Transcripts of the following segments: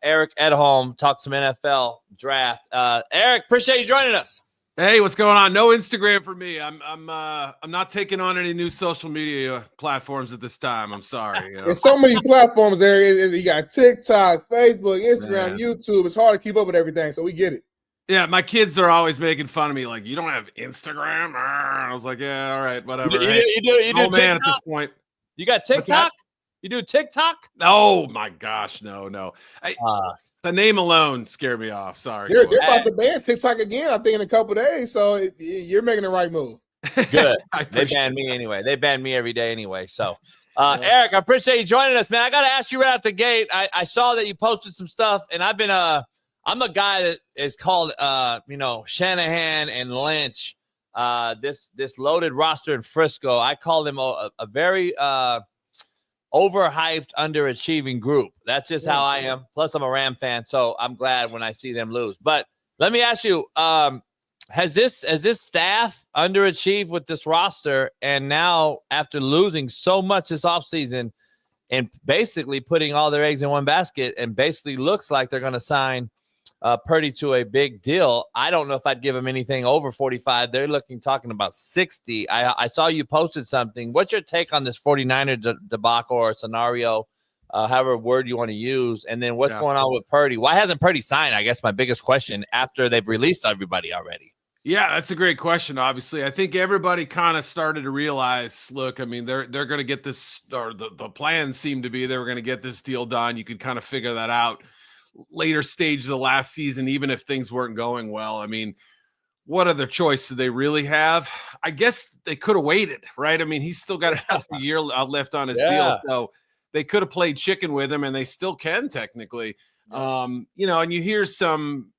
Eric Edholm, talk some NFL draft. Eric, appreciate you joining us. Hey, what's going on? No Instagram for me. I'm not taking on any new social media platforms at this time. I'm sorry. There's so many platforms there. You got TikTok, Facebook, Instagram, YouTube. It's hard to keep up with everything, so we get it. Yeah, my kids are always making fun of me, like, you don't have Instagram? I was like, yeah, all right, whatever. You do man TikTok? At this point. You got TikTok? You do TikTok? Oh my gosh, no. The name alone scared me off. Sorry. They're about to ban TikTok again, I think, in a couple of days. So you're making the right move. Good. They ban me anyway. They ban me every day anyway. So, Eric, I appreciate you joining us, man. I got to ask you right out the gate. I saw that you posted some stuff, and I've been I'm a guy that is called Shanahan and Lynch. This loaded roster in Frisco. I call them a very overhyped, underachieving group. That's just how I am. Plus, I'm a Ram fan, so I'm glad when I see them lose. But let me ask you, has this staff underachieved with this roster? And now, after losing so much this offseason and basically putting all their eggs in one basket, and basically looks like they're going to sign Purdy to a big deal. I don't know if I'd give him anything over 45. They're talking about 60. I saw you posted something. What's your take on this 49er debacle or scenario, however word you want to use? And then what's going on with Purdy? Why hasn't Purdy signed? I guess my biggest question after they've released everybody already. Yeah, that's a great question. Obviously, I think everybody kind of started to realize, look, I mean, they're going to get this, or the plan seemed to be they were going to get this deal done. You could kind of figure that out later stage of the last season, even if things weren't going well. I mean, what other choice do they really have? I guess they could have waited, right? I mean, he's still got half a year left on his deal, so they could have played chicken with him, and they still can technically. And you hear some,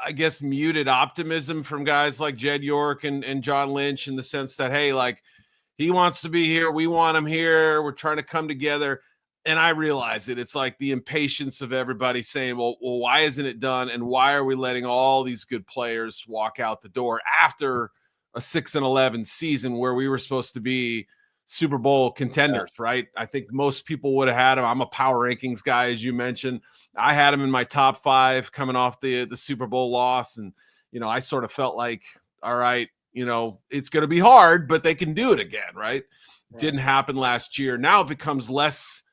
I guess, muted optimism from guys like Jed York and John Lynch in the sense that, hey, like, he wants to be here, we want him here, we're trying to come together. And I realize it. It's like the impatience of everybody saying, well, why isn't it done? And why are we letting all these good players walk out the door after a 6-11 season where we were supposed to be Super Bowl contenders, right? I think most people would have had him. I'm a power rankings guy, as you mentioned. I had him in my top 5 coming off the Super Bowl loss. And, I sort of felt like, all right, it's going to be hard, but they can do it again, right? Didn't happen last year. Now it becomes less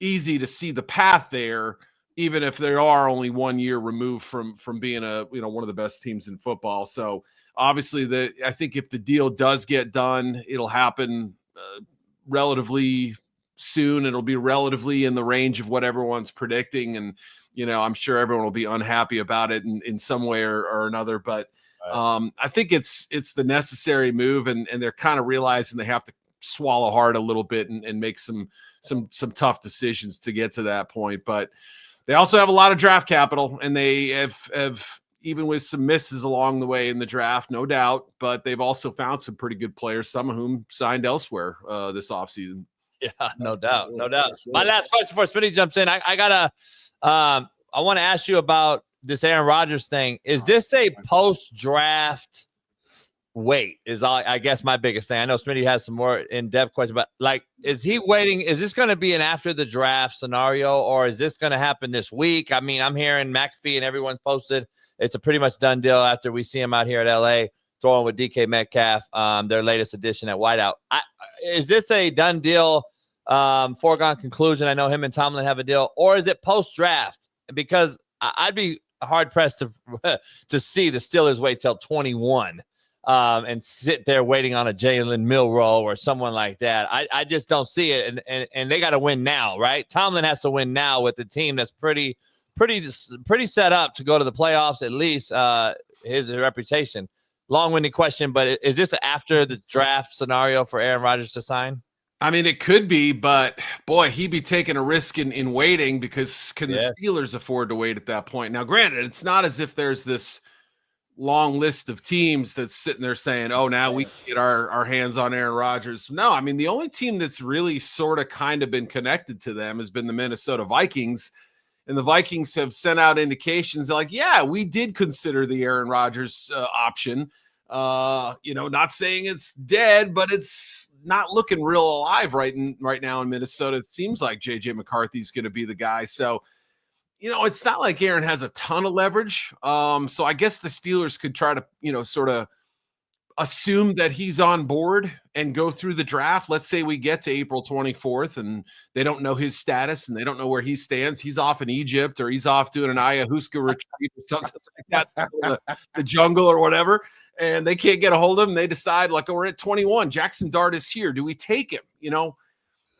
easy to see the path there, even if they are only 1 year removed from being one of the best teams in football. So obviously I think if the deal does get done, it'll happen relatively soon. It'll be relatively in the range of what everyone's predicting. And, I'm sure everyone will be unhappy about it in some way or another, but I think it's the necessary move, and they're kind of realizing they have to swallow hard a little bit and make some tough decisions to get to that point. But they also have a lot of draft capital, and they have even with some misses along the way in the draft, no doubt, but they've also found some pretty good players, some of whom signed elsewhere this offseason. Yeah, no doubt. My last question before Smitty jumps in, I want to ask you about this Aaron Rodgers thing. Is this a post-draft wait is all, I guess, my biggest thing. I know Smitty has some more in-depth questions, but is he waiting? Is this going to be an after the draft scenario, or is this going to happen this week? I mean, I'm hearing McAfee and everyone's posted it's a pretty much done deal after we see him out here at LA throwing with DK Metcalf, their latest addition at wideout. Is this a done deal, foregone conclusion? I know him and Tomlin have a deal, or is it post-draft? Because I'd be hard-pressed to see the Steelers wait till 21 and sit there waiting on a Jalen Milroe or someone like that. I just don't see it, and they got to win now, right? Tomlin has to win now with the team that's pretty set up to go to the playoffs, at least his reputation. Long-winded question, but is this after the draft scenario for Aaron Rodgers to sign? I mean, it could be, but boy, he'd be taking a risk in waiting, because can the Steelers afford to wait at that point? Now, granted, it's not as if there's this long list of teams that's sitting there saying, oh, now we can get our hands on Aaron Rodgers. No, I mean, the only team that's really sort of kind of been connected to them has been the Minnesota Vikings. And the Vikings have sent out indications like, yeah, we did consider the Aaron Rodgers option. Not saying it's dead, but it's not looking real alive right now in Minnesota. It seems like J.J. McCarthy's going to be the guy. So, It's not like Aaron has a ton of leverage. So I guess the Steelers could try to, sort of assume that he's on board and go through the draft. Let's say we get to April 24th and they don't know his status and they don't know where he stands. He's off in Egypt or he's off doing an ayahuasca retreat or something like that, the jungle or whatever. And they can't get a hold of him. They decide, like, we're at 21. Jackson Dart is here. Do we take him?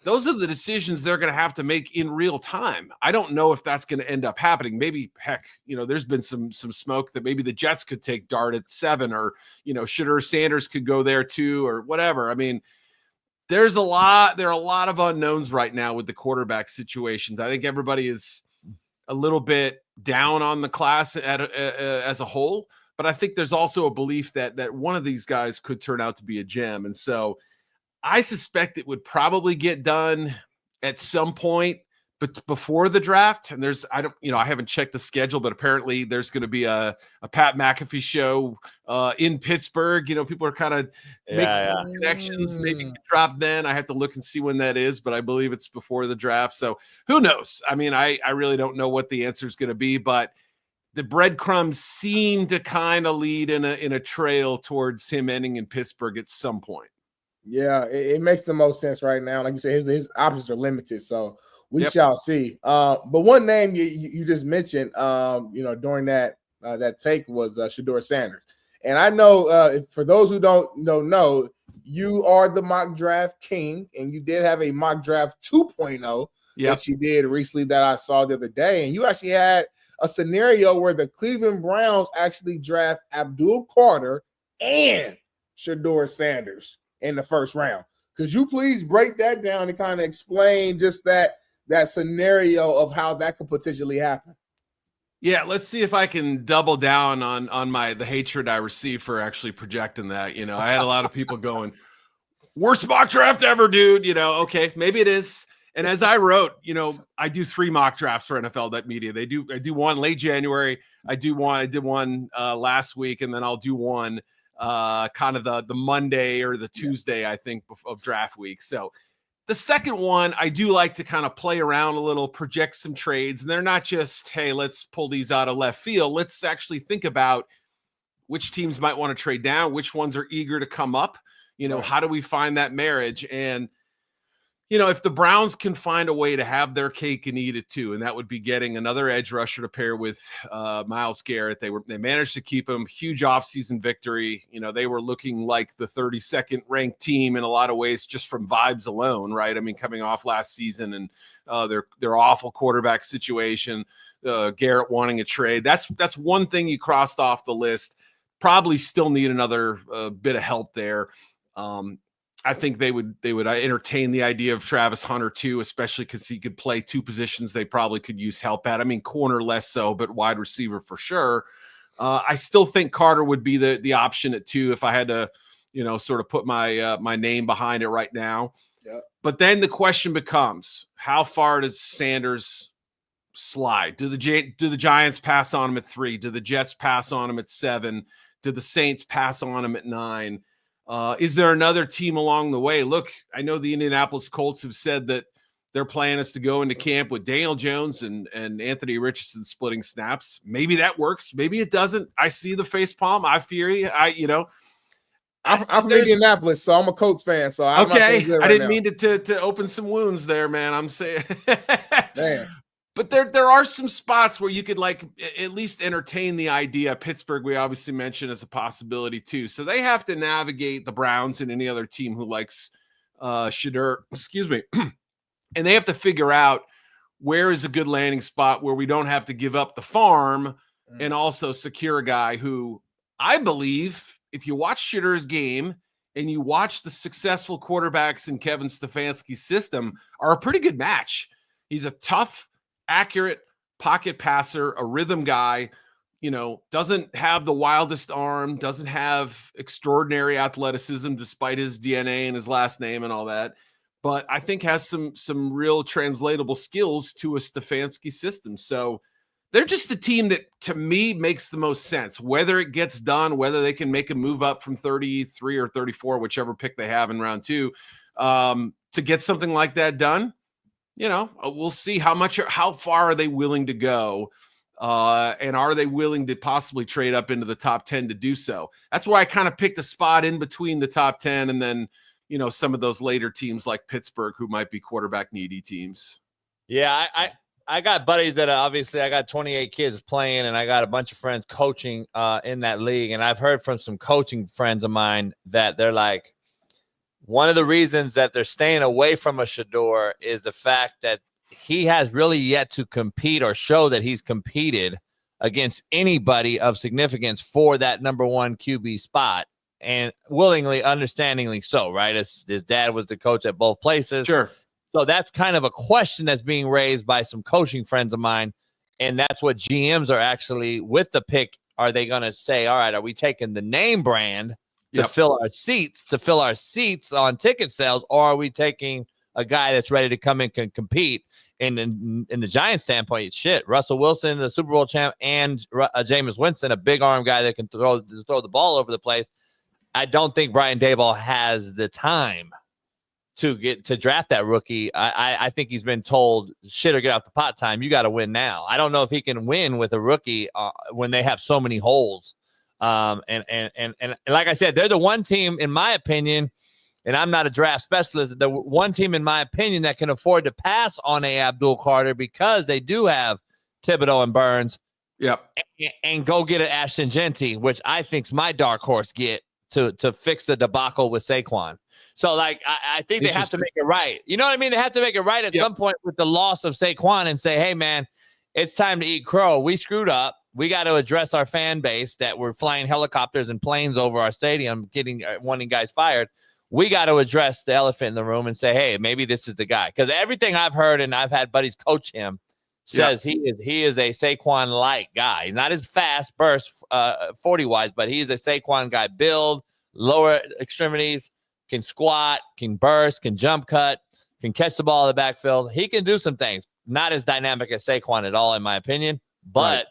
Those are the decisions they're going to have to make in real time. I don't know if that's going to end up happening. Maybe, heck, there's been some smoke that maybe the Jets could take Dart at 7, or, Shedeur Sanders could go there too, or whatever. I mean, there are a lot of unknowns right now with the quarterback situations. I think everybody is a little bit down on the class as a whole, but I think there's also a belief that one of these guys could turn out to be a gem. And so I suspect it would probably get done at some point, but before the draft. And I haven't checked the schedule, but apparently there's going to be a Pat McAfee show in Pittsburgh. People are kind of making connections. Maybe drop then. I have to look and see when that is, but I believe it's before the draft. So who knows? I mean, I really don't know what the answer is going to be, but the breadcrumbs seem to kind of lead in a trail towards him ending in Pittsburgh at some point. Yeah, it makes the most sense right now. Like you said, his options are limited, so we shall see. But one name you just mentioned, during that take was Shedeur Sanders, and I know for those who don't know, you are the mock draft king, and you did have a mock draft 2.0 that you did recently that I saw the other day, and you actually had a scenario where the Cleveland Browns actually draft Abdul Carter and Shedeur Sanders in the first round. Could you please break that down and kind of explain just that scenario of how that could potentially happen? Yeah, let's see if I can double down on the hatred I received for actually projecting that. I had a lot of people going, worst mock draft ever, dude. Okay, maybe it is. And as I wrote, I do 3 mock drafts for NFL.media. I do one late January. I did one last week, and then I'll do one kind of the Monday or the Tuesday, I think, of draft week. So the second one, I do like to kind of play around a little, project some trades. And they're not just, hey, let's pull these out of left field. Let's actually think about which teams might want to trade down, which ones are eager to come up. How do we find that marriage? And if the Browns can find a way to have their cake and eat it too, and that would be getting another edge rusher to pair with Myles Garrett. They managed to keep him. Huge offseason victory. They were looking like the 32nd ranked team in a lot of ways, just from vibes alone, right? I mean, coming off last season and their awful quarterback situation, Garrett wanting a trade. That's one thing you crossed off the list. Probably still need another bit of help there. I think they would entertain the idea of Travis Hunter too, especially because he could play 2 positions they probably could use help at. I mean, corner less so, but wide receiver for sure. I still think Carter would be the option at 2 if I had to, sort of put my name behind it right now. Yeah. But then the question becomes, how far does Sanders slide? Do the Giants pass on him at 3? Do the Jets pass on him at 7? Do the Saints pass on him at 9? Is there another team along the way? Look, I know the Indianapolis Colts have said that their plan is to go into camp with Daniel Jones and Anthony Richardson splitting snaps. Maybe that works. Maybe it doesn't. I see the facepalm. I fear you. I'm from Indianapolis, so I'm a Colts fan. So I'm okay. I didn't mean to open some wounds there, man. I'm saying, man. But there are some spots where you could at least entertain the idea. Pittsburgh, we obviously mentioned as a possibility too. So they have to navigate the Browns and any other team who likes Shedeur, and they have to figure out where is a good landing spot where we don't have to give up the farm and also secure a guy who I believe, if you watch Shedeur's game and you watch the successful quarterbacks in Kevin Stefanski's system, are a pretty good match. He's a tough, accurate pocket passer, a rhythm guy, doesn't have the wildest arm, doesn't have extraordinary athleticism despite his DNA and his last name and all that, but I think has some real translatable skills to a Stefanski system. So they're just the team that, to me, makes the most sense. Whether it gets done, whether they can make a move up from 33 or 34, whichever pick they have in round 2, to get something like that done, we'll see how far are they willing to go. And are they willing to possibly trade up into the top 10 to do so? That's where I kind of picked a spot in between the top 10 and then, some of those later teams like Pittsburgh, who might be quarterback needy teams. Yeah, I got buddies that obviously I got 28 kids playing, and I got a bunch of friends coaching in that league. And I've heard from some coaching friends of mine that they're like, one of the reasons that they're staying away from a Shedeur is the fact that he has really yet to compete or show that he's competed against anybody of significance for that number one QB spot, and willingly, understandingly so, right? His dad was the coach at both places. Sure. So that's kind of a question that's being raised by some coaching friends of mine. And that's what GMs are actually with the pick. Are they going to say, all right, are we taking the name brand to fill our seats on ticket sales, or are we taking a guy that's ready to come in and compete? In the Giants standpoint, shit, Russell Wilson, the Super Bowl champ, and Jameis Winston, a big arm guy that can throw the ball over the place. I don't think Brian Daboll has the time to draft that rookie. I think he's been told, shit or get off the pot time. You got to win now. I don't know if he can win with a rookie when they have so many holes. And like I said, they're the one team, in my opinion, and I'm not a draft specialist, the one team, in my opinion, that can afford to pass on a Abdul Carter because they do have Thibodeau and Burns. Yep. And go get an Ashton Jeanty, which I think's my dark horse get to fix the debacle with Saquon. So, like, I think they have to make it right. You know what I mean? They have to make it right at some point with the loss of Saquon and say, hey, man, it's time to eat crow. We screwed up. We got to address our fan base that we're flying helicopters and planes over our stadium, wanting guys fired. We got to address the elephant in the room and say, hey, maybe this is the guy. Because everything I've heard, and I've had buddies coach him, says he is a Saquon-like guy. He's not as fast burst 40-wise, but he's a Saquon guy. Build, lower extremities, can squat, can burst, can jump cut, can catch the ball in the backfield. He can do some things. Not as dynamic as Saquon at all, in my opinion. But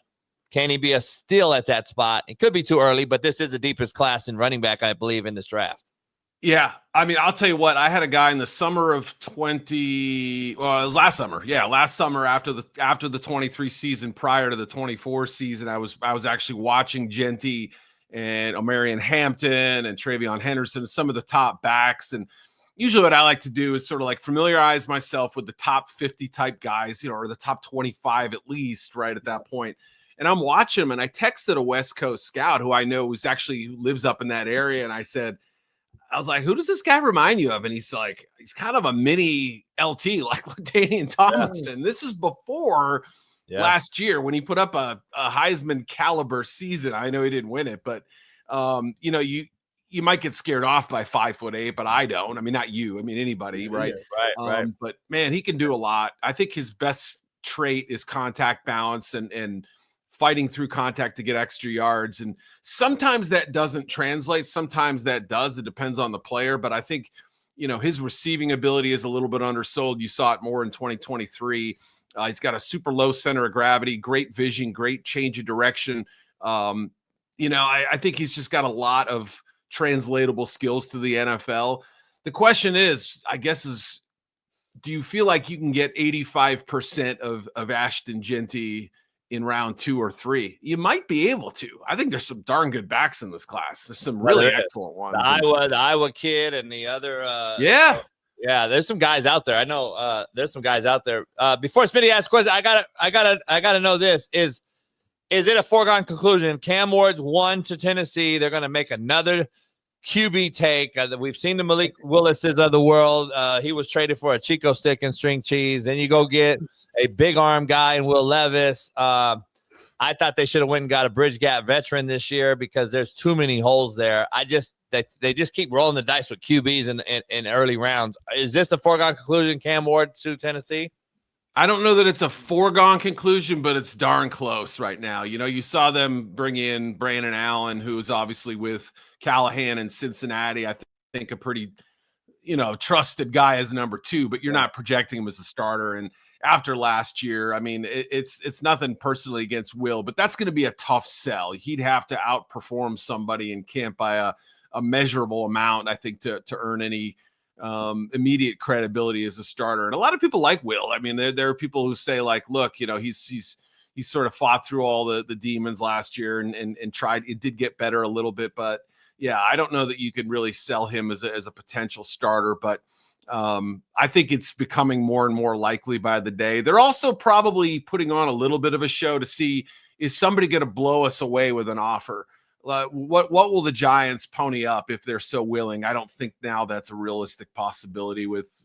can he be a steal at that spot? It could be too early, but this is the deepest class in running back, I believe, in this draft. Yeah, I mean, I'll tell you what. I had a guy in the summer of it was last summer. Yeah, last summer after the 23 season, prior to the 24 season, I was actually watching Jeanty and Omarion Hampton and Travion Henderson, some of the top backs. And usually, what I like to do is sort of like familiarize myself with the top 50 type guys, or the top 25 at least, right at that point. And I'm watching them, and I texted a West Coast scout who I know lives up in that area, and I was like, who does this guy remind you of? And he's like, he's kind of a mini LT, like LaDainian Tomlinson. This is before last year when he put up a Heisman caliber season. I know he didn't win it, but you might get scared off by 5'8", but I don't. I mean, not you. I mean, anybody, right? Right. But man, he can do a lot. I think his best trait is contact balance and fighting through contact to get extra yards. And sometimes that doesn't translate. Sometimes that does. It depends on the player. But I think, his receiving ability is a little bit undersold. You saw it more in 2023. He's got a super low center of gravity, great vision, great change of direction. I think he's just got a lot of translatable skills to the NFL. The question is, I guess, do you feel like you can get 85% of Ashton Jeanty in round 2 or 3? You might be able to. I think there's some darn good backs in this class. There's some really excellent ones. The Iowa kid and the other. There's some guys out there. I know there's some guys out there. Before Smitty asks questions, I gotta know this. Is it a foregone conclusion? Cam Ward's won to Tennessee. They're gonna make another QB take. We've seen the Malik Willises of the world. He was traded for a Chico stick and string cheese. Then you go get a big arm guy in Will Levis. I thought they should have went and got a bridge gap veteran this year because there's too many holes there. They just keep rolling the dice with QBs in early rounds. Is this a foregone conclusion, Cam Ward to Tennessee? I don't know that it's a foregone conclusion, but it's darn close right now. You saw them bring in Brandon Allen, who's obviously with Callahan in Cincinnati. I think a pretty, trusted guy as number 2, but you're not projecting him as a starter. And after last year, I mean, it's nothing personally against Will, but that's going to be a tough sell. He'd have to outperform somebody in camp by a measurable amount, I think, to earn any immediate credibility as a starter. And a lot of people like Will. I mean, there are people who say, like, look, he's sort of fought through all the demons last year and tried. It did get better a little bit, but yeah, I don't know that you could really sell him as a potential starter, but I think it's becoming more and more likely by the day. They're also probably putting on a little bit of a show to see, is somebody going to blow us away with an offer? What will the Giants pony up if they're so willing? I don't think now that's a realistic possibility with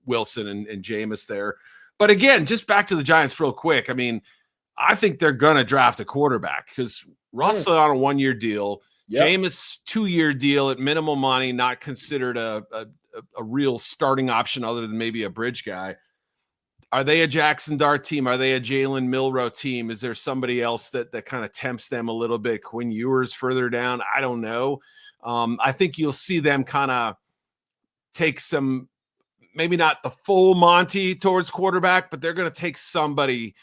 Wilson and Jameis there. But again, just back to the Giants real quick. I mean, I think they're going to draft a quarterback because Russ on a 1-year deal, Jameis 2-year deal at minimal money, not considered a real starting option other than maybe a bridge guy. Are they a Jackson Dart team? Are they a Jalen Milroe team? Is there somebody else that kind of tempts them a little bit? Quinn Ewers further down? I don't know. I think you'll see them kind of take some, maybe not the full Monty towards quarterback, but they're going to take somebody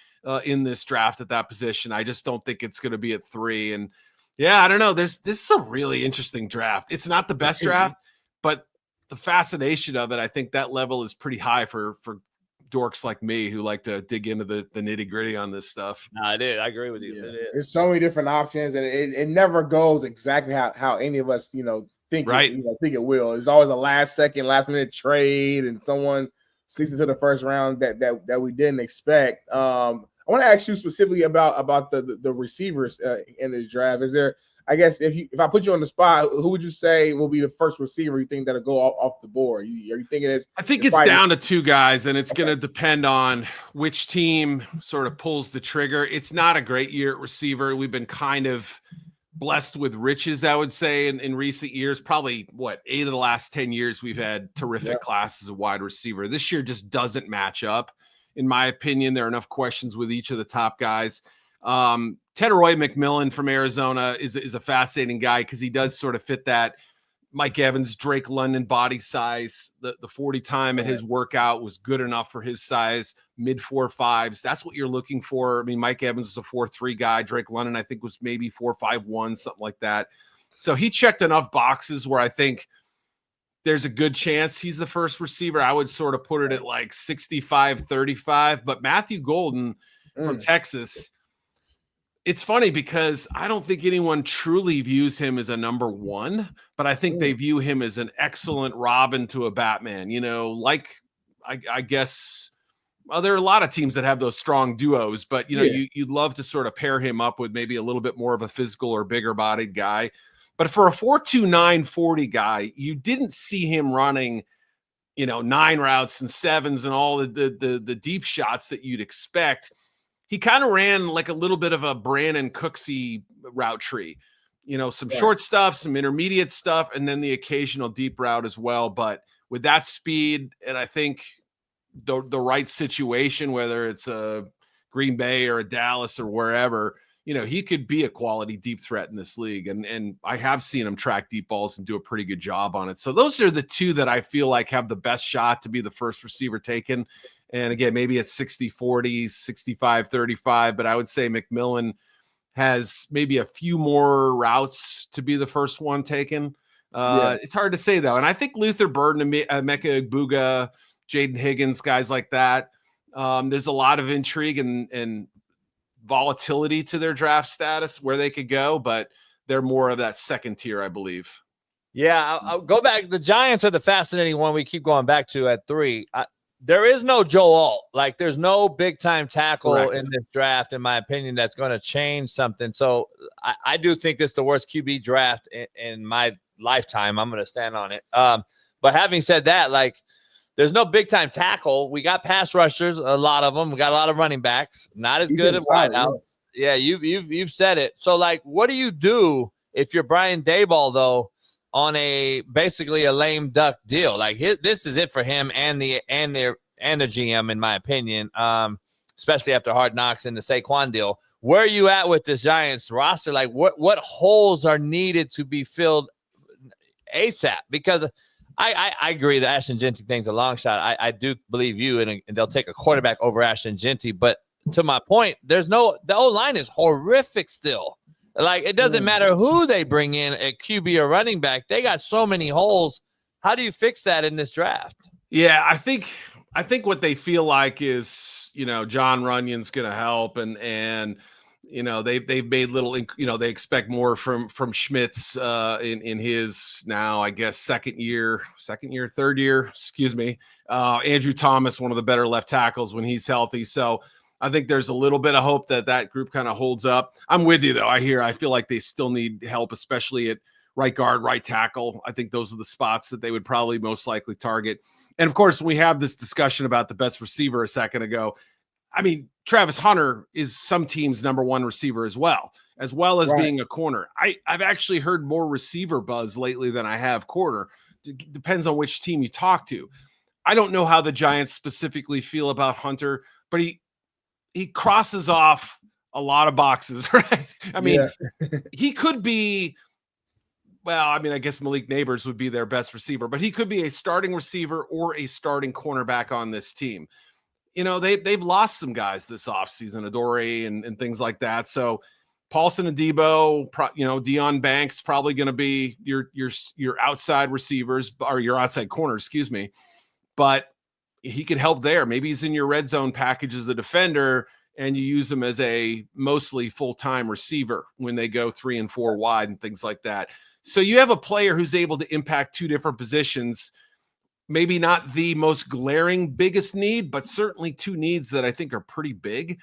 in this draft at that position. I just don't think it's going to be at 3. And yeah, I don't know. This is a really interesting draft. It's not the best draft, but the fascination of it, I think that level is pretty high for dorks like me who like to dig into the nitty gritty on this stuff. No, it is. I agree with you. Yeah. It is. There's so many different options, and it never goes exactly how any of us, think right. Think it will. It's always a last minute trade, and someone sneaks into the first round that we didn't expect. I want to ask you specifically about the receivers in this draft. Is there, I guess, if I put you on the spot, who would you say will be the first receiver you think that'll go off the board? Are you thinking I think it's down to 2 guys, and it's going to depend on which team sort of pulls the trigger. It's not a great year at receiver. We've been kind of blessed with riches, I would say, in recent years. Probably 8 of the last 10 years we've had terrific classes of wide receiver. This year just doesn't match up. In my opinion, there are enough questions with each of the top guys. Teteroy McMillan from Arizona is a fascinating guy because he does sort of fit that Mike Evans, Drake London body size. The 40 time at his workout was good enough for his size, mid 4.5s. That's what you're looking for. I mean, Mike Evans is a 4.3 guy. Drake London, I think, was maybe 4.51, something like that. So he checked enough boxes where I think there's a good chance he's the first receiver. I would sort of put it at like 65-35. But Matthew Golden from Texas, it's funny because I don't think anyone truly views him as a number 1, but I think they view him as an excellent Robin to a Batman. I guess, well, there are a lot of teams that have those strong duos, but you'd love to sort of pair him up with maybe a little bit more of a physical or bigger bodied guy. But for a 4.29 40 guy, you didn't see him running, 9 routes and 7s and all the deep shots that you'd expect. He kind of ran like a little bit of a Brandon Cooksey route tree, some short stuff, some intermediate stuff, and then the occasional deep route as well. But with that speed, and I think the right situation, whether it's a Green Bay or a Dallas or wherever, he could be a quality deep threat in this league. And I have seen him track deep balls and do a pretty good job on it. So those are the 2 that I feel like have the best shot to be the first receiver taken. And again, maybe it's 60-40, 65-35, but I would say McMillan has maybe a few more routes to be the first one taken. It's hard to say, though. And I think Luther Burden, Emeka Egbuka, Jaden Higgins, guys like that, there's a lot of intrigue and volatility to their draft status where they could go, but they're more of that second tier, I believe. Yeah, I'll go back. The Giants are the fascinating one we keep going back to at 3. There is no Joe Alt. Like, there's no big-time tackle in this draft, in my opinion, that's going to change something. So I do think this is the worst QB draft in my lifetime. I'm going to stand on it. But having said that, like, there's no big-time tackle. We got pass rushers, a lot of them. We got a lot of running backs. Not as good as wideouts. Yeah, you've said it. So, like, what do you do if you're Brian Daboll, though, on basically a lame duck deal? Like, this is it for him and the GM, in my opinion, especially after Hard Knocks and the Saquon deal. Where are you at with this Giants roster? Like, what holes are needed to be filled ASAP? Because I agree that Ashton Jeanty thing's a long shot. I do believe you, and they'll take a quarterback over Ashton Jeanty. But to my point, the O-line is horrific still. Like, it doesn't matter who they bring in at QB or running back. They got so many holes How do you fix that in this draft? Yeah, I think what they feel like is, John Runyon's going to help, and they've made little, they expect more from Schmitz in his now, I guess, third year, excuse me. Andrew Thomas, one of the better left tackles when he's healthy. So I think there's a little bit of hope that group kind of holds up. I'm with you though. I feel like they still need help, especially at right guard, right tackle. I think those are the spots that they would probably most likely target. And of course, when we have this discussion about the best receiver a second ago, I mean, Travis Hunter is some team's number one receiver as well as right. being a corner. I've actually heard more receiver buzz lately than I have corner. It depends on which team you talk to. I don't know how the Giants specifically feel about Hunter, but he crosses off a lot of boxes, right? I mean, he could be, well, I mean, I guess Malik Neighbors would be their best receiver, but he could be a starting receiver or a starting cornerback on this team. They've lost some guys this offseason, Adore and things like that. So Paulson Adebo, Deion Banks, probably going to be your outside receivers or your outside corners, excuse me. But he could help there. Maybe he's in your red zone package as a defender, and you use him as a mostly full-time receiver when they go 3 and 4 wide and things like that. So you have a player who's able to impact two different positions, maybe not the most glaring biggest need, but certainly two needs that I think are pretty big.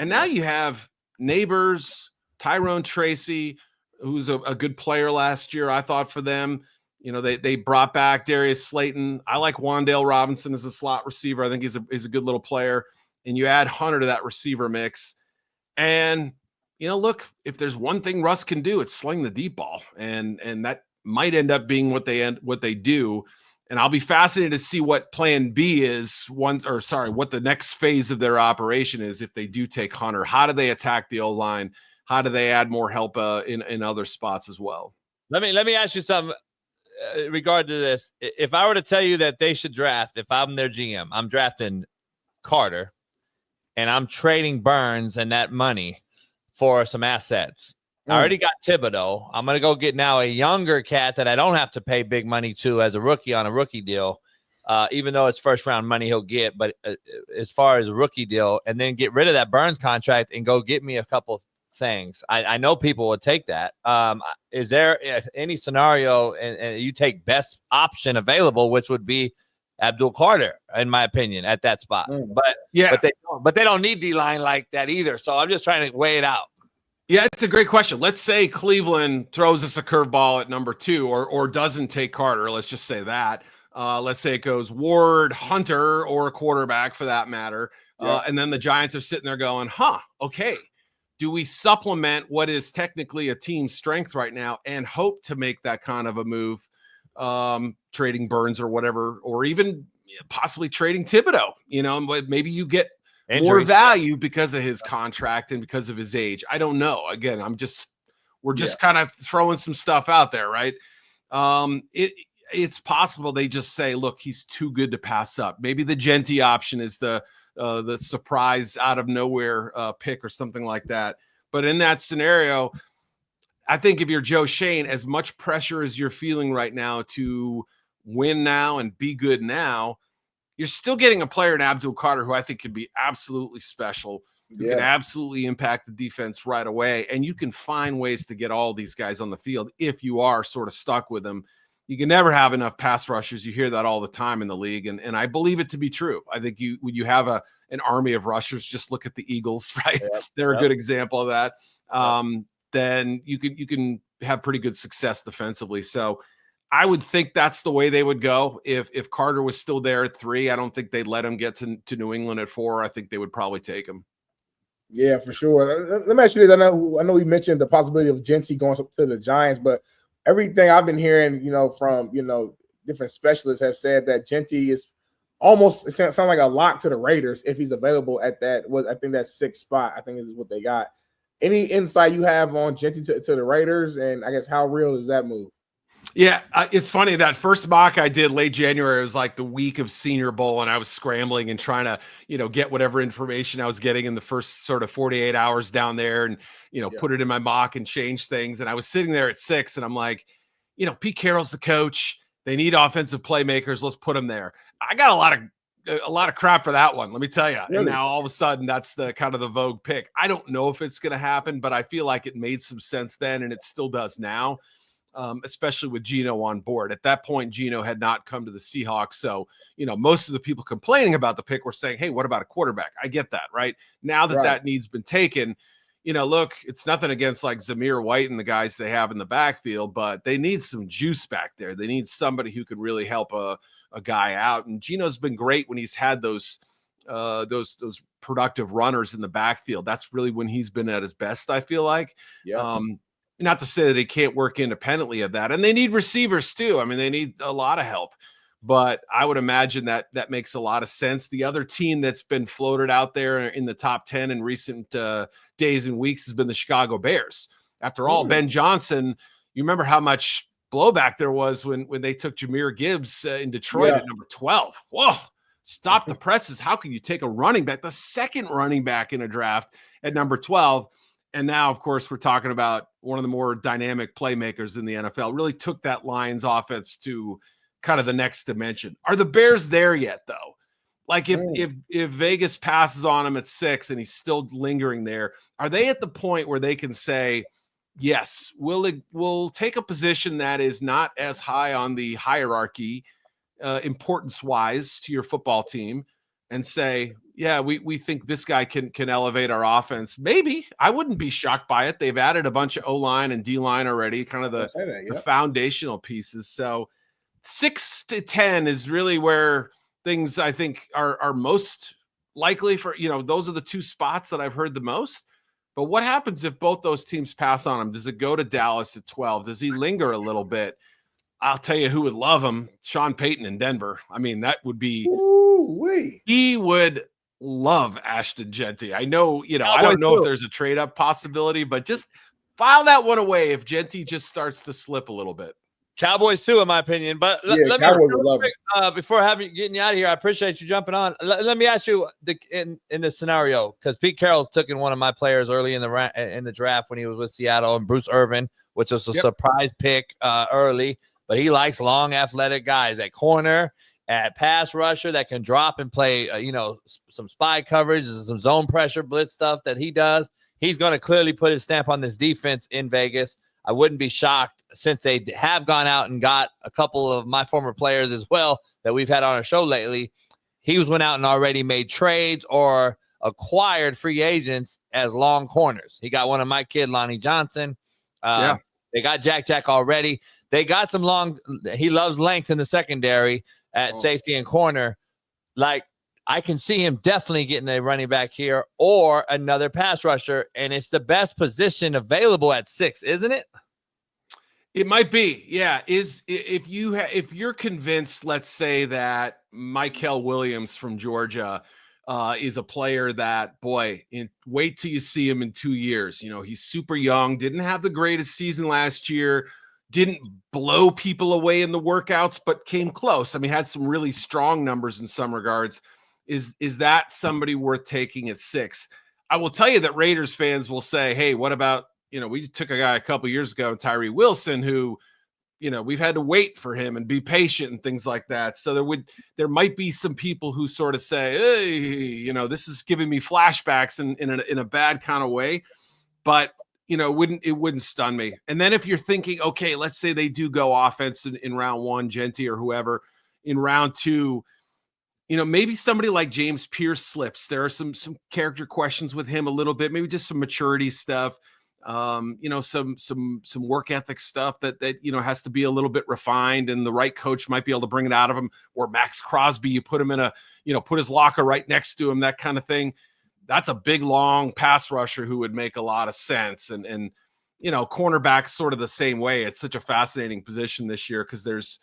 And now you have Neighbors, Tyrone Tracy, who's a good player last year, I thought, for them. They brought back Darius Slayton. I like Wan'Dale Robinson as a slot receiver. I think he's a good little player. And you add Hunter to that receiver mix. And, look, if there's one thing Russ can do, it's sling the deep ball. And that might end up being what they do. And I'll be fascinated to see what plan B is, what the next phase of their operation is if they do take Hunter. How do they attack the O-line? How do they add more help in other spots as well? Let me ask you something regard to this. If I were to tell you that they should draft, if I'm their GM, I'm drafting Carter and I'm trading Burns and that money for some assets. I already got Thibodeau. I'm going to go get now a younger cat that I don't have to pay big money to as a rookie on a rookie deal, even though it's first round money he'll get. But as far as a rookie deal, and then get rid of that Burns contract and go get me a couple things. I know people would take that. Is there any scenario and you take best option available, which would be Abdul Carter, in my opinion, at that spot? But they don't need D-line like that either. So I'm just trying to weigh it out. Yeah, it's a great question. Let's say Cleveland throws us a curveball at number 2 or doesn't take Carter. Let's just say that. Let's say it goes Ward, Hunter, or a quarterback for that matter. And then the Giants are sitting there going, okay. Do we supplement what is technically a team strength right now and hope to make that kind of a move, trading Burns or whatever, or even possibly trading Thibodeau? Maybe you get more value because of his contract and because of his age. I don't know. Again, we're just kind of throwing some stuff out there, right? It's possible they just say, look, he's too good to pass up. Maybe the Jeanty option is the surprise out of nowhere pick or something like that. But in that scenario, I think if you're Joe Schoen, as much pressure as you're feeling right now to win now and be good now, you're still getting a player in Abdul Carter who I think could be absolutely special, who can absolutely impact the defense right away. And you can find ways to get all these guys on the field if you are sort of stuck with them. You can never have enough pass rushers. You hear that all the time in the league, and I believe it to be true. I think when you have an army of rushers, just look at the Eagles, right? They're a good example of that. Then you can have pretty good success defensively. So I would think that's the way they would go. If Carter was still there at 3, I don't think they'd let him get to New England at 4. I think they would probably take him. Yeah, for sure. Let me ask you this. I know we mentioned the possibility of Jeanty going to the Giants, but everything I've been hearing, from different specialists have said that Jeanty is almost, it sounds like a lock to the Raiders if he's available at that. I think that's 6th spot. I think is what they got. Any insight you have on Jeanty to the Raiders, and I guess how real is that move? Yeah, it's funny. That first mock I did late January was like the week of Senior Bowl, and I was scrambling and trying to, get whatever information I was getting in the first sort of 48 hours down there and, put it in my mock and change things. And I was sitting there at 6, and I'm like, Pete Carroll's the coach. They need offensive playmakers. Let's put them there. I got a lot of crap for that one, let me tell you. Really? And now all of a sudden that's the kind of the vogue pick. I don't know if it's going to happen, but I feel like it made some sense then, and it still does now, especially with Geno on board. At that point, Geno had not come to the Seahawks. So, most of the people complaining about the pick were saying, hey, what about a quarterback? I get that, right? Now that that need's been taken, look, it's nothing against like Zamir White and the guys they have in the backfield, but they need some juice back there. They need somebody who can really help a guy out. And Geno's been great when he's had those productive runners in the backfield. That's really when he's been at his best, I feel like. Yeah. Not to say that he can't work independently of that. And they need receivers too. I mean, they need a lot of help. But I would imagine that makes a lot of sense. The other team that's been floated out there in the top 10 in recent days and weeks has been the Chicago Bears. After all, Ben Johnson, you remember how much blowback there was when they took Jahmyr Gibbs in Detroit at number 12. Whoa, stop the presses. How can you take a running back, the second running back in a draft at number 12? And now, of course, we're talking about one of the more dynamic playmakers in the NFL. Really took that Lions offense to kind of the next dimension. Are the Bears there yet, though? Like if Vegas passes on him at 6 and he's still lingering there, are they at the point where they can say, yes, we'll take a position that is not as high on the hierarchy, importance-wise to your football team, and say, yeah, we think this guy can elevate our offense? Maybe. I wouldn't be shocked by it. They've added a bunch of O-line and D-line already, kind of the foundational pieces. So 6 to 10 is really where things I think are most likely for, those are the two spots that I've heard the most. But what happens if both those teams pass on him? Does it go to Dallas at 12? Does he linger a little bit? I'll tell you who would love him, Sean Payton in Denver. I mean, that would be he would love Ashton Jeanty. I know, I don't know if there's a trade-up possibility, but just file that one away if Jeanty just starts to slip a little bit. Cowboys too, in my opinion. But let me before getting you out of here, I appreciate you jumping on. Let me ask you in this scenario, because Pete Carroll's taken one of my players early in the draft when he was with Seattle, and Bruce Irvin, which was a surprise pick early. But he likes long, athletic guys at corner, at pass rusher that can drop and play, some spy coverage, some zone pressure, blitz stuff that he does. He's going to clearly put his stamp on this defense in Vegas. I wouldn't be shocked, since they have gone out and got a couple of my former players as well that we've had on our show lately. He went out and already made trades or acquired free agents as long corners. He got one of my kid, Lonnie Johnson. They got Jack already. They got some long. He loves length in the secondary at safety and corner. Like, I can see him definitely getting a running back here or another pass rusher, and it's the best position available at 6, isn't it? It might be, yeah. If you're convinced, let's say that Mykel Williams from Georgia is a player that, wait till you see him in 2 years. He's super young, didn't have the greatest season last year, didn't blow people away in the workouts, but came close. I mean, had some really strong numbers in some regards. Is that somebody worth taking at 6? I will tell you that Raiders fans will say, hey, what about, we took a guy a couple years ago, Tyree Wilson, who, we've had to wait for him and be patient and things like that. So there might be some people who sort of say, hey, this is giving me flashbacks in a bad kind of way. But, it wouldn't stun me. And then if you're thinking, okay, let's say they do go offense in round 1, Jeanty or whoever, in round 2, maybe somebody like James Pierce slips. There are some character questions with him a little bit, maybe just some maturity stuff, some work ethic stuff that has to be a little bit refined, and the right coach might be able to bring it out of him. Or Max Crosby, you put him in put his locker right next to him, that kind of thing. That's a big, long pass rusher who would make a lot of sense. And cornerback's sort of the same way. It's such a fascinating position this year because there's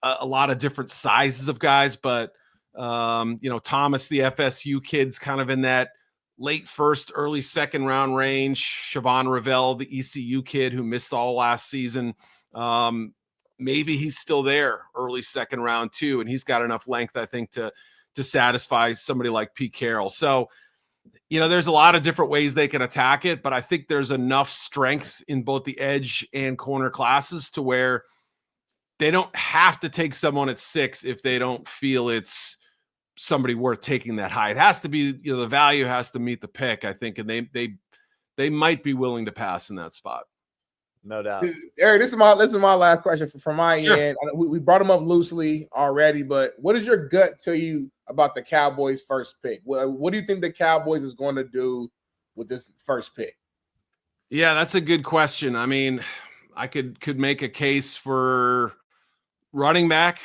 a lot of different sizes of guys, but Thomas, the FSU kid's kind of in that late first, early second round range. Siobhan Ravel, the ECU kid who missed all last season. Maybe he's still there early second round too. And he's got enough length, I think, to satisfy somebody like Pete Carroll. So, there's a lot of different ways they can attack it, but I think there's enough strength in both the edge and corner classes to where they don't have to take someone at 6 if they don't feel it's somebody worth taking that high. It has to be, the value has to meet the pick, I think, and they might be willing to pass in that spot. No doubt. Eric, this is my last question from my Sure. end. We brought him up loosely already, but what does your gut tell you about the Cowboys' first pick? What do you think the Cowboys is going to do with this first pick? Yeah, that's a good question. I mean, I could make a case for running back.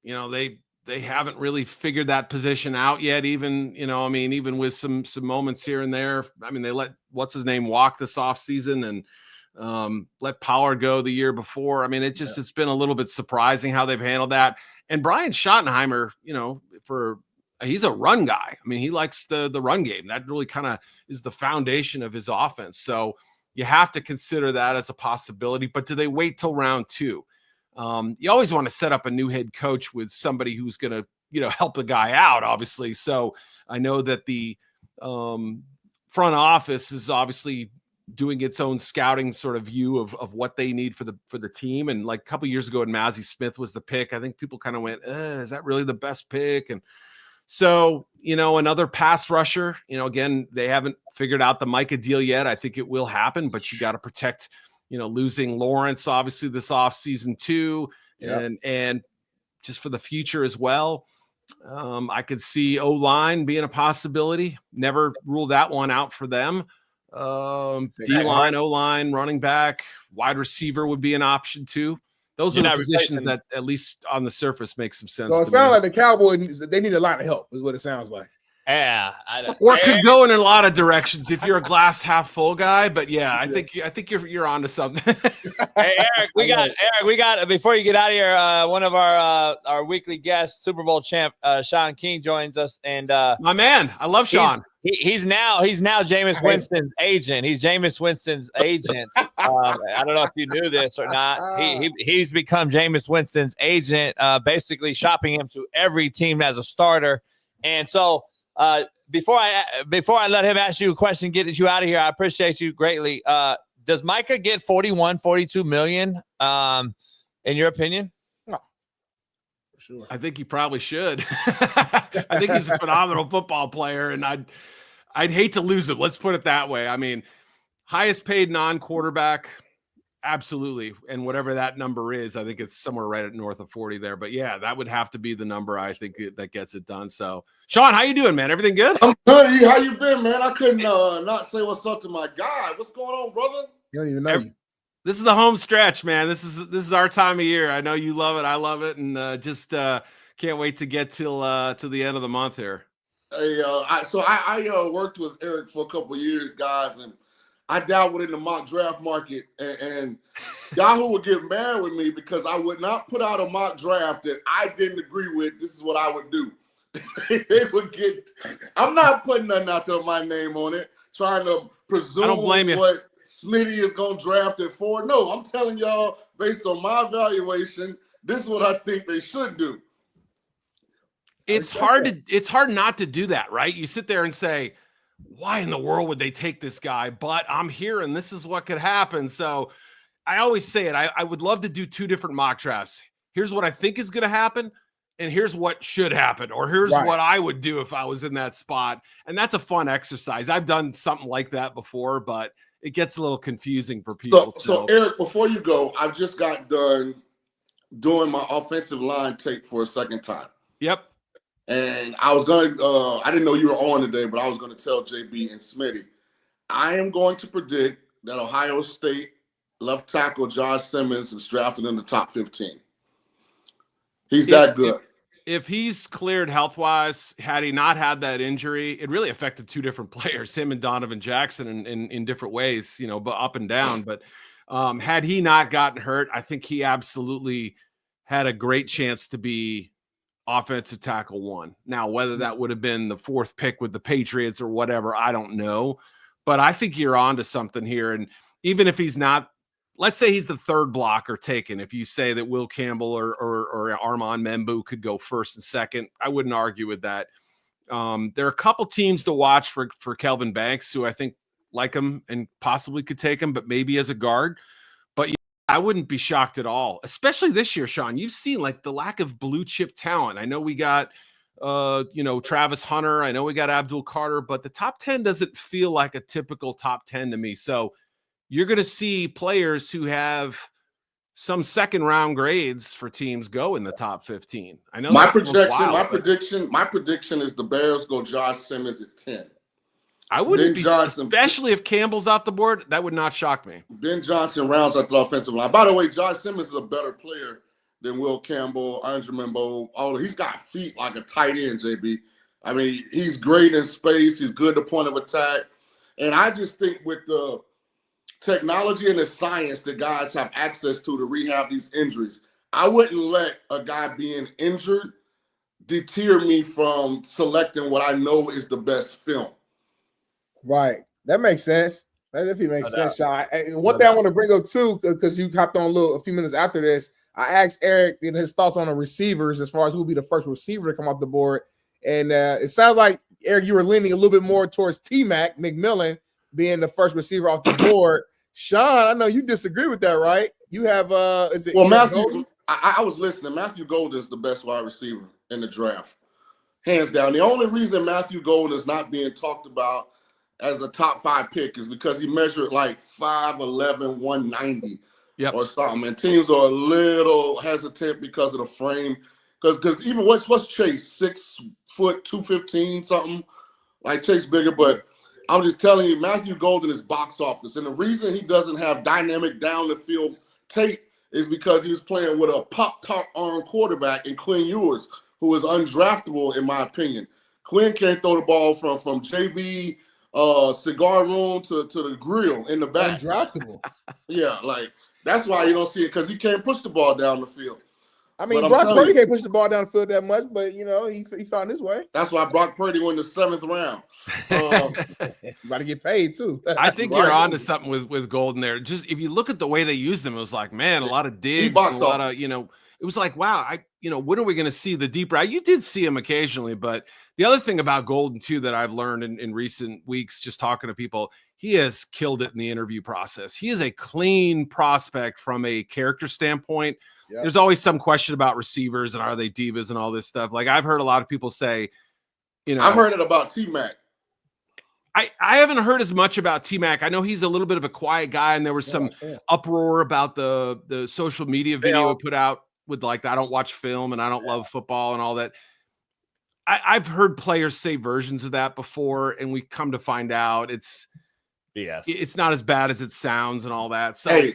They haven't really figured that position out yet. Even, even with some moments here and there. I mean, they let what's his name walk this offseason and let Pollard go the year before. I mean, it's been a little bit surprising how they've handled that. And Brian Schottenheimer, he's a run guy. I mean, he likes the run game. That really kind of is the foundation of his offense. So you have to consider that as a possibility. But do they wait till round 2? You always want to set up a new head coach with somebody who's going to, help the guy out, obviously. So I know that the front office is obviously doing its own scouting sort of view of what they need for the team. And like a couple of years ago when Mazi Smith was the pick, I think people kind of went, is that really the best pick? And so, another pass rusher, again, they haven't figured out the Micah deal yet. I think it will happen, but you got to protect, losing Lawrence, obviously this offseason too. Yep. And just for the future as well. I could see O-line being a possibility. Never rule that one out for them. D-line, O-line, running back, wide receiver would be an option too. Those are the positions that at least on the surface make some sense. So it sounds like the Cowboys, they need a lot of help is what it sounds like. Yeah. Or could go in a lot of directions if you're a glass half full guy. But yeah, I think you're onto something. Hey, Eric, we got before you get out of here, one of our weekly guests, Super Bowl champ, Shaun King joins us. And my man, I love Shaun. He's now Jameis Winston's agent. He's Jameis Winston's agent. I don't know if you knew this or not. He's become Jameis Winston's agent, basically shopping him to every team as a starter. And so before I let him ask you a question, get you out of here, I appreciate you greatly. Does Micah get 42 million in your opinion? No. For sure. I think he probably should. I think he's a phenomenal football player, and I'd hate to lose him. Let's put it that way. I mean, highest paid non-quarterback, absolutely. And whatever that number is, I think it's somewhere right at north of 40 there. But yeah, that would have to be the number I think that gets it done. So, Shaun, how you doing, man? Everything good? I'm good. How you been, man? I couldn't not say what's up to my guy. What's going on, brother? You don't even know you. This is the home stretch, man. This is our time of year. I know you love it. I love it, and just can't wait to get till the end of the month here. Hey, I worked with Eric for a couple of years, guys, and I dabbled in the mock draft market, and Yahoo would get mad with me because I would not put out a mock draft that I didn't agree with. This is what I would do. They would get. I'm not putting nothing out there, my name on it, trying to presume I don't blame you. what Smitty is going to draft it for. No, I'm telling y'all, based on my evaluation, this is what I think they should do. It's hard not to do that, right? You sit there and say, why in the world would they take this guy? But I'm here and this is what could happen. So I always say it. I would love to do 2 different mock drafts. Here's what I think is going to happen, and here's what should happen, or here's what I would do if I was in that spot. And that's a fun exercise. I've done something like that before, but it gets a little confusing for people. So Eric, before you go, I've just got done doing my offensive line tape for a second time. Yep. And I was going to, I didn't know you were on today, but I was going to tell JB and Smitty, I am going to predict that Ohio State left tackle Josh Simmons is drafted in the top 15. He's that good. If he's cleared health-wise, had he not had that injury, it really affected 2 different players, him and Donovan Jackson in different ways, but up and down. But had he not gotten hurt, I think he absolutely had a great chance to be offensive tackle 1. Now, whether that would have been the 4th pick with the Patriots or whatever, I don't know. But I think you're on to something here. And even if he's not, let's say he's the 3rd blocker taken. If you say that Will Campbell or Armand Membu could go 1st and 2nd, I wouldn't argue with that. There are a couple teams to watch for Kelvin Banks, who I think like him and possibly could take him, but maybe as a guard. But I wouldn't be shocked at all, especially this year, Shaun. You've seen like the lack of blue chip talent. I know we got, Travis Hunter. I know we got Abdul Carter, but the top 10 doesn't feel like a typical top 10 to me. So you're going to see players who have some second round grades for teams go in the top 15. I know my prediction is the Bears go Josh Simmons at 10. I wouldn't be, especially if Campbell's off the board. That would not shock me. Ben Johnson rounds out the offensive line. By the way, Josh Simmons is a better player than Will Campbell, Andrew Mimbo. He's got feet like a tight end, JB. I mean, he's great in space. He's good at point of attack. And I just think with the technology and the science that guys have access to rehab these injuries, I wouldn't let a guy being injured deter me from selecting what I know is the best film. Right. That makes sense. That definitely makes sense, Shaun. One thing I want to bring up too, because you hopped on a few minutes after this, I asked Eric his thoughts on the receivers as far as who will be the first receiver to come off the board. And it sounds like, Eric, you were leaning a little bit more towards T-Mac McMillan being the first receiver off the board. Shaun, I know you disagree with that, right? You have Matthew. I was listening. Matthew Golden is the best wide receiver in the draft, hands down. The only reason Matthew Golden is not being talked about as a top 5 pick is because he measured like 5'11", 190 or something. And teams are a little hesitant because of the frame. Because even what's Chase, 6 foot, 215 something, like Chase bigger. But I'm just telling you, Matthew Golden is box office. And the reason he doesn't have dynamic down the field tape is because he was playing with a pop-top arm quarterback in Quinn Ewers, who is undraftable in my opinion. Quinn can't throw the ball from JB cigar room to the grill in the back. Undraftable. Yeah, like that's why you don't see it, because he can't push the ball down the field. I mean, Brock Purdy can't push the ball down the field that much, but he found his way. That's why Brock Purdy went the 7th round. About to get paid too. I think you're onto something with Golden there. Just if you look at the way they used him, it was like, man, a lot of digs, a lot of, it was like, wow, when are we going to see the deep route? You did see him occasionally, but the other thing about Golden too that I've learned in recent weeks, just talking to people, he has killed it in the interview process. He is a clean prospect from a character standpoint. Yep. There's always some question about receivers and are they divas and all this stuff. Like I've heard a lot of people say, I've heard it about T-Mac. I haven't heard as much about T-Mac. I know he's a little bit of a quiet guy, and there was some uproar about the social media video he put out with like, I don't watch film and I don't love football and all that. I've heard players say versions of that before, and we come to find out it's not as bad as it sounds and all that. So hey,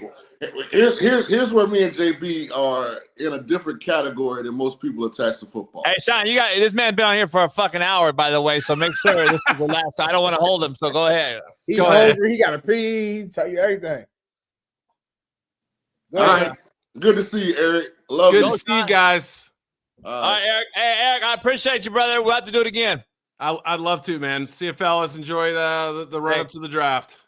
here's where me and JB are in a different category than most people attached to football. Hey, Shaun, you got this man been on here for a fucking hour, by the way. So make sure this is the last. I don't want to hold him. So go ahead. He's hungry. He got to pee. Tell you everything. All right. Good to see you, Eric. Love you. Good to see you guys. All right, Eric. Hey, Eric, I appreciate you, brother. We'll have to do it again. I'd love to, man. See you fellas. Enjoy the run up to the draft.